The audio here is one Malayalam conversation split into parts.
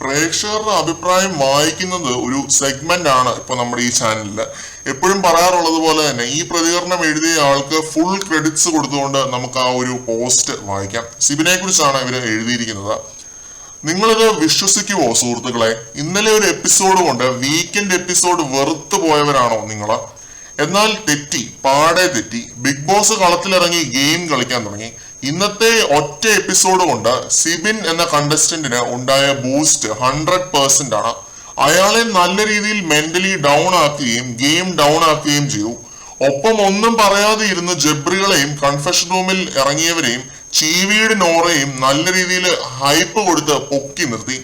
പ്രേക്ഷകരുടെ അഭിപ്രായം വായിക്കുന്നത് ഒരു സെഗ്മെന്റ് ആണ് ഇപ്പൊ നമ്മുടെ ഈ ചാനലില്. എപ്പോഴും പറയാറുള്ളത് പോലെ തന്നെ ഈ പ്രതികരണം എഴുതിയ ആൾക്ക് ഫുൾ ക്രെഡിറ്റ്സ് കൊടുത്തുകൊണ്ട് നമുക്ക് ആ ഒരു പോസ്റ്റ് വായിക്കാം. സിബിനെ കുറിച്ചാണ് ഇവര് എഴുതിയിരിക്കുന്നത്. നിങ്ങളിത് വിശ്വസിക്കുവോ സുഹൃത്തുക്കളെ? ഇന്നലെ ഒരു എപ്പിസോഡ് കൊണ്ട് വീക്കെൻഡ് എപ്പിസോഡ് വെറുത്തു പോയവരാണോ നിങ്ങള്? എന്നാൽ തെറ്റി, പാടെ തെറ്റി. ബിഗ് ബോസ് കളത്തിലിറങ്ങി ഗെയിം കളിക്കാൻ തുടങ്ങി. ഇന്നത്തെ ഒറ്റ എപ്പിസോഡ് കൊണ്ട് സിബിൻ എന്ന കണ്ടസ്റ്റന്റിന് ഉണ്ടായ ബൂസ്റ്റ് 100% ആണ്. അയാളെ നല്ല രീതിയിൽ മെന്റലി ഡൗൺ ആക്കുകയും ഗെയിം ഡൗൺ ആക്കുകയും ചെയ്തു. ഒപ്പം ഒന്നും പറയാതെ ഇരുന്ന് ജബ്രികളെയും കൺഫെഷൻ റൂമിൽ ഇറങ്ങിയവരെയും ചീവീട് നോറയും നല്ല രീതിയിൽ ഹൈപ്പ് കൊടുത്ത് പൊക്കി നിർത്തി.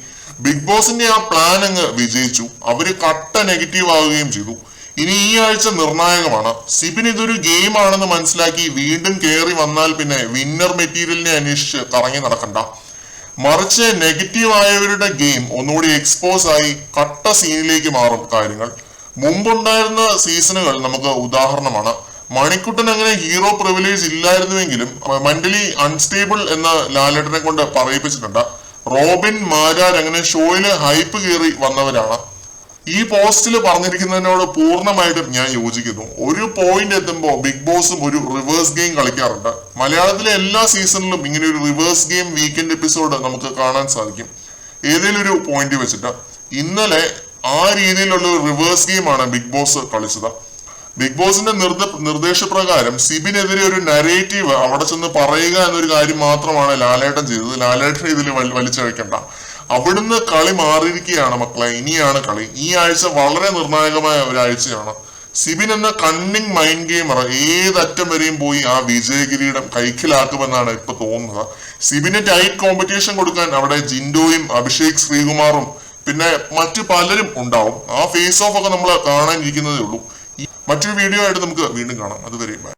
ബിഗ് ബോസിന്റെ ആ പ്ലാൻ അങ്ങ് വിജയിച്ചു. അവര് കട്ട നെഗറ്റീവ് ആവുകയും ചെയ്തു. ഇനി ഈ ആഴ്ച നിർണായകമാണ്. സിബിൻ ഇതൊരു ഗെയിം ആണെന്ന് മനസ്സിലാക്കി വീണ്ടും കയറി വന്നാൽ പിന്നെ വിന്നർ മെറ്റീരിയലിനെ അന്വേഷിച്ച് കറങ്ങി നടക്കണ്ട. മറിച്ച് നെഗറ്റീവ് ആയവരുടെ ഗെയിം ഒന്നുകൂടി എക്സ്പോസ് ആയി കട്ട സീനിലേക്ക് മാറും കാര്യങ്ങൾ. മുമ്പുണ്ടായിരുന്ന സീസണുകൾ നമുക്ക് ഉദാഹരണമാണ്. മണിക്കുട്ടൻ അങ്ങനെ ഹീറോ പ്രിവിലേജ് ഇല്ലായിരുന്നുവെങ്കിലും മെന്റലി അൺസ്റ്റേബിൾ എന്ന ലാലേട്ടനെ കൊണ്ട് പറയിപ്പിച്ചിട്ടുണ്ട്. റോബിൻ, മാരാർ അങ്ങനെ ഷോയില് ഹൈപ്പ് കയറി വന്നവരാണ്. ഈ പോസ്റ്റിൽ പറഞ്ഞിരിക്കുന്നതിനോട് പൂർണ്ണമായിട്ടും ഞാൻ യോജിക്കുന്നു. ഒരു പോയിന്റ് എത്തുമ്പോൾ ബിഗ് ബോസും ഒരു റിവേഴ്സ് ഗെയിം കളിക്കാറുണ്ട്. മലയാളത്തിലെ എല്ലാ സീസണിലും ഇങ്ങനെ ഒരു റിവേഴ്സ് ഗെയിം വീക്കെൻഡ് എപ്പിസോഡ് നമുക്ക് കാണാൻ സാധിക്കും, ഏതെങ്കിലും ഒരു പോയിന്റ് വെച്ചിട്ട്. ഇന്നലെ ആ രീതിയിലുള്ള ഒരു റിവേഴ്സ് ഗെയിമാണ് ബിഗ് ബോസ് കളിച്ചത്. ബിഗ് ബോസിന്റെ നിർദ്ദേശപ്രകാരം സിബിനെതിരെ ഒരു നരേറ്റീവ് അവിടെ ചെന്ന് പറയുക എന്നൊരു കാര്യം മാത്രമാണ് ലാലേട്ടൻ ചെയ്തത്. ലാലേട്ടൻ ഇതിൽ വലിച്ചഴിക്കണ്ട. അവിടുന്ന് കളി മാറിയിരിക്കുകയാണ് മക്കളെ. ഇനിയാണ് കളി. ഈ ആഴ്ച വളരെ നിർണായകമായ ഒരാഴ്ചയാണ്. സിബിൻ എന്ന കണ്ണിങ് മൈൻഡ് ഗെയിമർ ഏതറ്റം വരെയും പോയി ആ വിജയകിരീടം കൈക്കലാക്കുമെന്നാണ് ഇപ്പൊ തോന്നുന്നത്. സിബിന് ടൈറ്റ് കോമ്പറ്റീഷൻ കൊടുക്കാൻ അവിടെ ജിൻഡോയും അഭിഷേക് ശ്രീകുമാറും പിന്നെ മറ്റു പലരും ഉണ്ടാവും. ആ ഫേസ് ഓഫ് ഒക്കെ നമ്മൾ കാണാനിരിക്കുന്നതേ ഉള്ളൂ. മറ്റൊരു വീഡിയോ ആയിട്ട് നമുക്ക് വീണ്ടും കാണാം. അതുവരെ ബൈ.